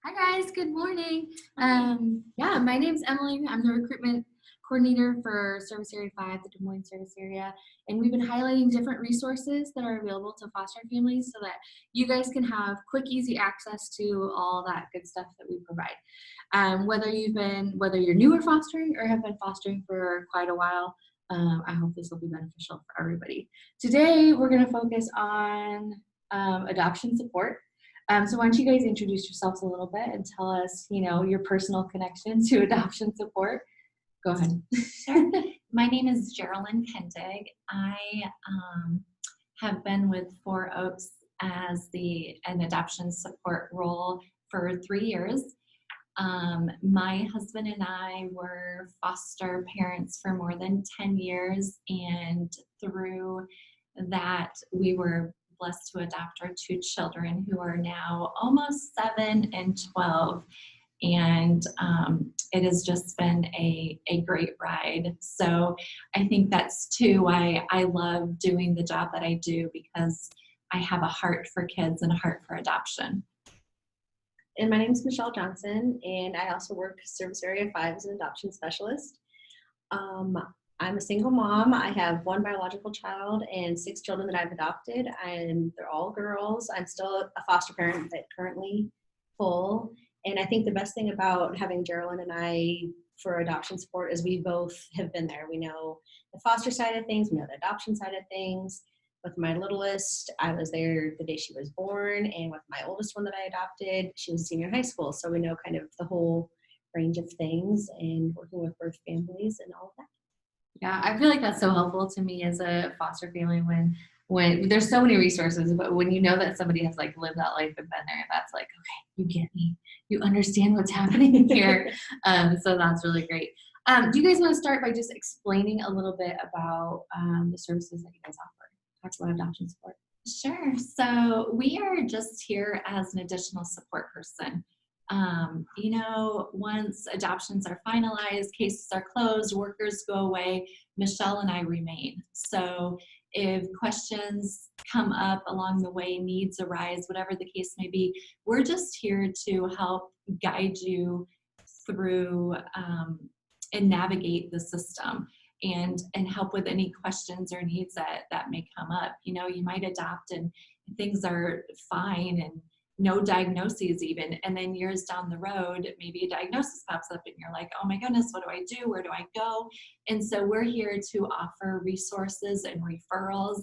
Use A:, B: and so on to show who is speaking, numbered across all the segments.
A: Hi guys, good morning. My name's Emily. I'm the recruitment coordinator for Service Area 5, the Des Moines service area. And we've been highlighting different resources that are available to foster families so that you guys can have quick, easy access to all that good stuff that we provide. Whether you're newer fostering or have been fostering for quite a while, I hope this will be beneficial for everybody. Today, we're going to focus on adoption support. So why don't you guys introduce yourselves a little bit and tell us, your personal connection to adoption support. Go ahead.
B: Sure. My name is Geraldine Kendig. I have been with Four Oaks as an adoption support role for 3 years. My husband and I were foster parents for more than 10 years, and through that, we were blessed to adopt our 2 children who are now almost 7 and 12. And it has just been a great ride. So I think that's too why I love doing the job that I do, because I have a heart for kids and a heart for adoption.
C: And my name is Michelle Johnson, and I also work Service Area 5 as an adoption specialist. I'm a single mom. I have 1 biological child and 6 children that I've adopted, and they're all girls. I'm still a foster parent, but currently full. And I think the best thing about having Geraldine and I for adoption support is we both have been there. We know the foster side of things, we know the adoption side of things. With my littlest, I was there the day she was born, and with my oldest one that I adopted, she was a senior in high school. So we know kind of the whole range of things and working with birth families and all of that.
A: Yeah, I feel like that's so helpful to me as a foster family when there's so many resources, but when you know that somebody has like lived that life and been there, that's like, okay, you get me, you understand what's happening here. So that's really great. Do you guys want to start by just explaining a little bit about the services that you guys offer? Talk about adoption support.
B: Sure. So we are just here as an additional support person. Once adoptions are finalized, cases are closed, workers go away, Michelle and I remain. So if questions come up along the way, needs arise, whatever the case may be, we're just here to help guide you through and navigate the system and help with any questions or needs that may come up. You might adopt and things are fine and no diagnoses even, and then years down the road, maybe a diagnosis pops up and you're like, oh my goodness, what do I do? Where do I go? And so we're here to offer resources and referrals.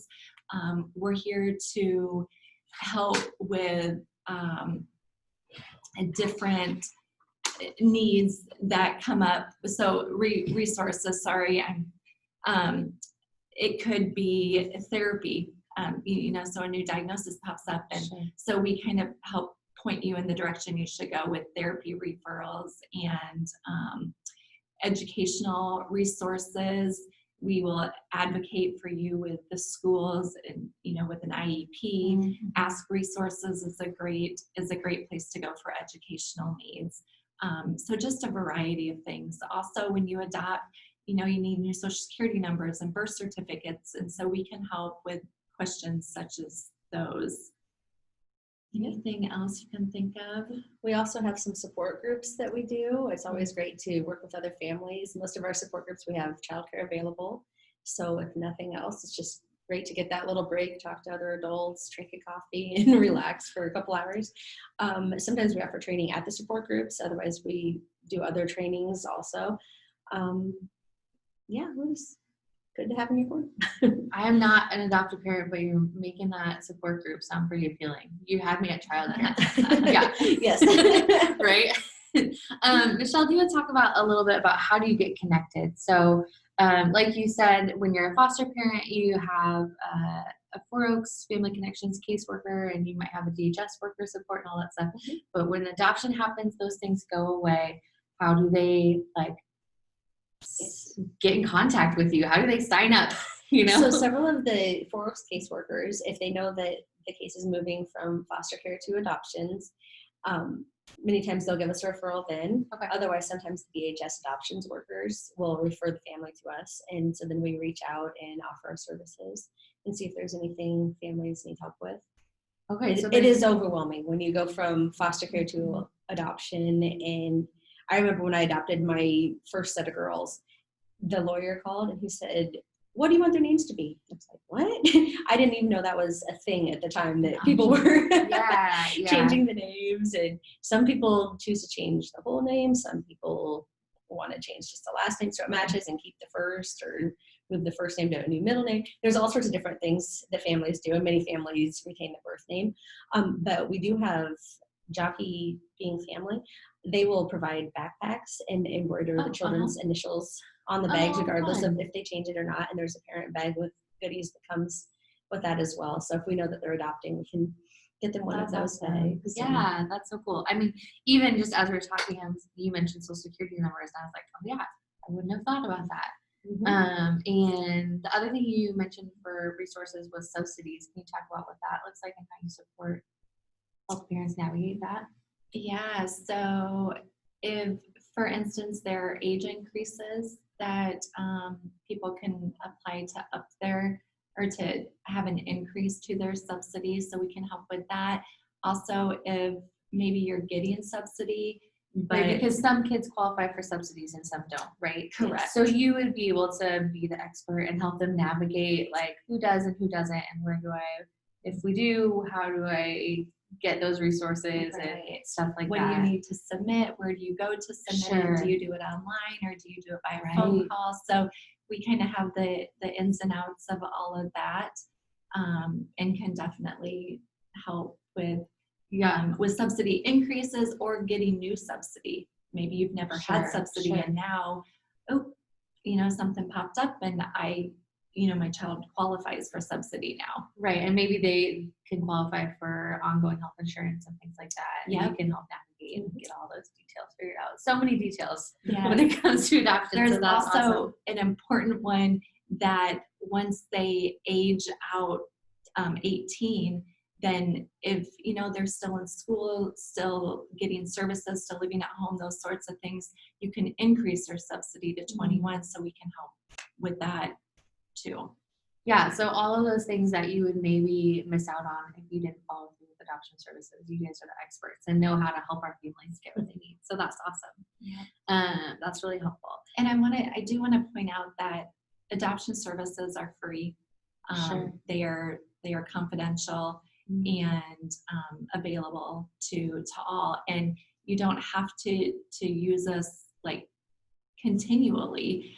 B: We're here to help with different needs that come up. So resources, sorry, it could be therapy. So a new diagnosis pops up, and
A: Sure.
B: So we kind of help point you in the direction you should go with therapy referrals and educational resources. We will advocate for you with the schools and, with an IEP.
A: Mm-hmm.
B: Ask Resources is a great place to go for educational needs. So just a variety of things. Also, when you adopt, you need new social security numbers and birth certificates, and so we can help with questions such as those. Anything else you can think of?
C: We also have some support groups that we do. It's always great to work with other families. Most of our support groups, we have childcare available. So if nothing else, it's just great to get that little break, talk to other adults, drink a coffee, and relax for a couple hours. Sometimes we offer training at the support groups. Otherwise, we do other trainings also. It was good to have in your corner.
A: I am not an adoptive parent, but you're making that support group sound pretty appealing. You had me at childcare. Yeah.
C: Yes.
A: Right. Michelle, do you want to talk about a little bit about how do you get connected? So, like you said, when you're a foster parent, you have a Four Oaks Family Connections caseworker, and you might have a DHS worker support and all that stuff.
C: Mm-hmm.
A: But when adoption happens, those things go away. How do they get in contact with you? How do they sign up?
C: So several of the Four Oaks caseworkers, if they know that the case is moving from foster care to adoptions, many times they'll give us a referral then.
A: Okay.
C: Otherwise, sometimes the DHS adoptions workers will refer the family to us. And so then we reach out and offer our services and see if there's anything families need help with.
A: Okay, so
C: it is overwhelming when you go from foster care to adoption. And I remember when I adopted my first set of girls, the lawyer called and he said, "What do you want their names to be?" I was like, "What?" I didn't even know that was a thing at the time, that people were
A: Yeah,
C: changing the names. And some people choose to change the whole name. Some people want to change just the last name so it matches and keep the first, or move the first name to a new middle name. There's all sorts of different things that families do, and many families retain the birth name. But we do have Jockey Being Family. They will provide backpacks and embroider the children's initials on the bags, regardless of if they change it or not. And there's a parent bag with goodies that comes with that as well. So if we know that they're adopting, we can get them one of those bags.
A: Yeah, that's so cool. I mean, even just as we were talking, you mentioned social security numbers, and I was like, oh yeah, I wouldn't have thought about that. And the other thing you mentioned for resources was subsidies. Can you talk about what that looks like and how you support help parents navigate that?
B: Yeah, so if, for instance, there are age increases that people can apply to up their, or to have an increase to their subsidies, so we can help with that. Also, if maybe you're getting subsidy, but
A: Right, because some kids qualify for subsidies and some don't, right?
B: Correct.
A: So you would be able to be the expert and help them navigate like who does and who doesn't, and where do I, if we do, how do I get those resources and stuff like
B: what
A: that.
B: do you need to submit? Where do you go to submit
A: Sure.
B: it? Do you do it online or do you do it by phone call? So we kind of have the ins and outs of all of that, and can definitely help with subsidy increases or getting new subsidy. Maybe you've never had subsidy and now, something popped up and my child qualifies for subsidy now.
A: Right, and maybe they can qualify for ongoing health insurance and things like that. And you can help navigate and get all those details figured out. So many details when it comes to adoption.
B: There's
A: so that's
B: also
A: awesome.
B: an important one that once they age out 18, then if they're still in school, still getting services, still living at home, those sorts of things, you can increase their subsidy to 21, so we can help with that too.
A: Yeah, so all of those things that you would maybe miss out on if you didn't follow through with adoption services, you guys are the experts and know how to help our families get what they need. So that's awesome.
B: Yeah.
A: That's really helpful.
B: And I do want to point out that adoption services are free.
A: Sure.
B: They are confidential and available to all, and you don't have to use us like continually.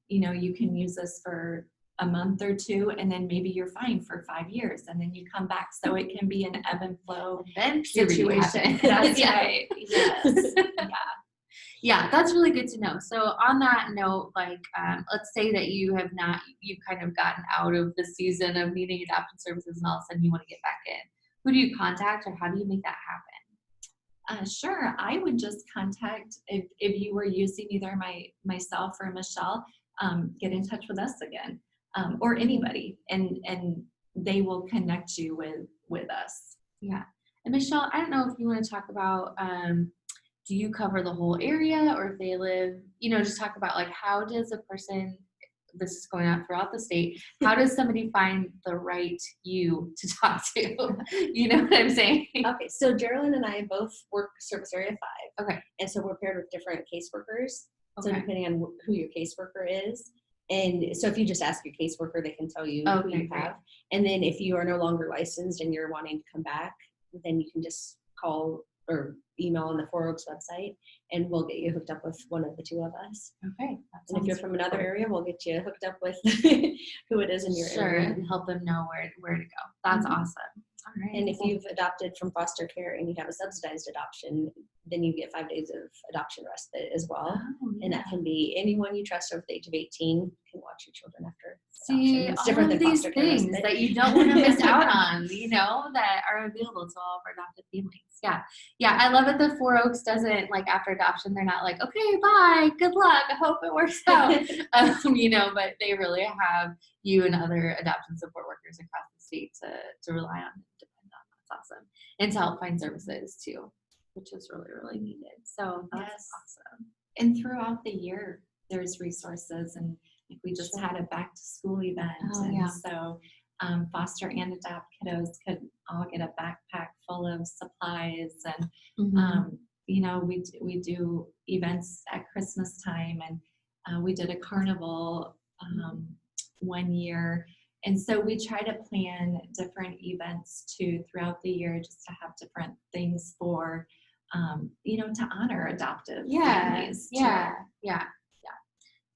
B: You can use this for a month or two, and then maybe you're fine for 5 years, and then you come back. So it can be an ebb and flow situation. That's right. Yes.
A: Yeah, that's really good to know. So on that note, let's say that you've kind of gotten out of the season of needing adoption services and all of a sudden you want to get back in. Who do you contact or how do you make that happen?
B: Sure. I would just contact, if you were using either myself or Michelle, get in touch with us again, or anybody, and they will connect you with us.
A: Yeah. And Michelle, I don't know if you want to talk about, do you cover the whole area, or if they live, just talk about like, how does a person, this is going out throughout the state, how does somebody find the right you to talk to? You know what I'm saying?
C: Okay, so Geraldine and I both work Service Area 5.
A: Okay.
C: And so we're paired with different caseworkers. So
A: Okay.
C: depending on who your caseworker is. And so if you just ask your caseworker, they can tell you who you have. And then if you are no longer licensed and you're wanting to come back, then you can just call or email on the Four Oaks website, and we'll get you hooked up with one of the two of us.
A: Okay.
C: And if you're from another area, we'll get you hooked up with who it is in your area.
A: And help them know where to go. That's awesome. All right.
C: And if you've adopted from foster care and you have a subsidized adoption, then you get 5 days of adoption respite as well. And that can be anyone you trust over the age of 18 can watch your children after adoption. It's different than
A: these
C: foster care
A: things
C: respite
A: that you don't want to miss out on, that are available to all of our adopted families. Yeah. I love it. The Four Oaks doesn't, like, after adoption, they're not like, okay, bye, good luck, I hope it works out. But they really have you and other adoption support workers across the state to rely on and depend on. That's awesome. And to help find services too, which is really, really needed. So that's awesome.
B: And throughout the year, there's resources, and we just had a back to school event. So foster and adopt kiddos could all get a backpack full of supplies. And
A: Mhm.
B: you know, we do events at Christmas time, and we did a carnival one year. And so we try to plan different events too throughout the year, just to have different things for, you know, to honor adoptive families too.
A: Yeah.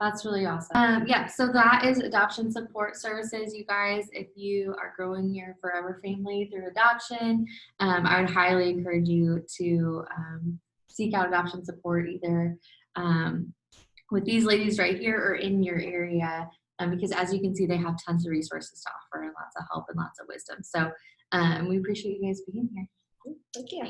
A: That's really awesome. Yeah, so that is adoption support services, you guys. If you are growing your forever family through adoption, I would highly encourage you to seek out adoption support either with these ladies right here or in your area, because as you can see, they have tons of resources to offer and lots of help and lots of wisdom. So we appreciate you guys being here.
C: Thank you.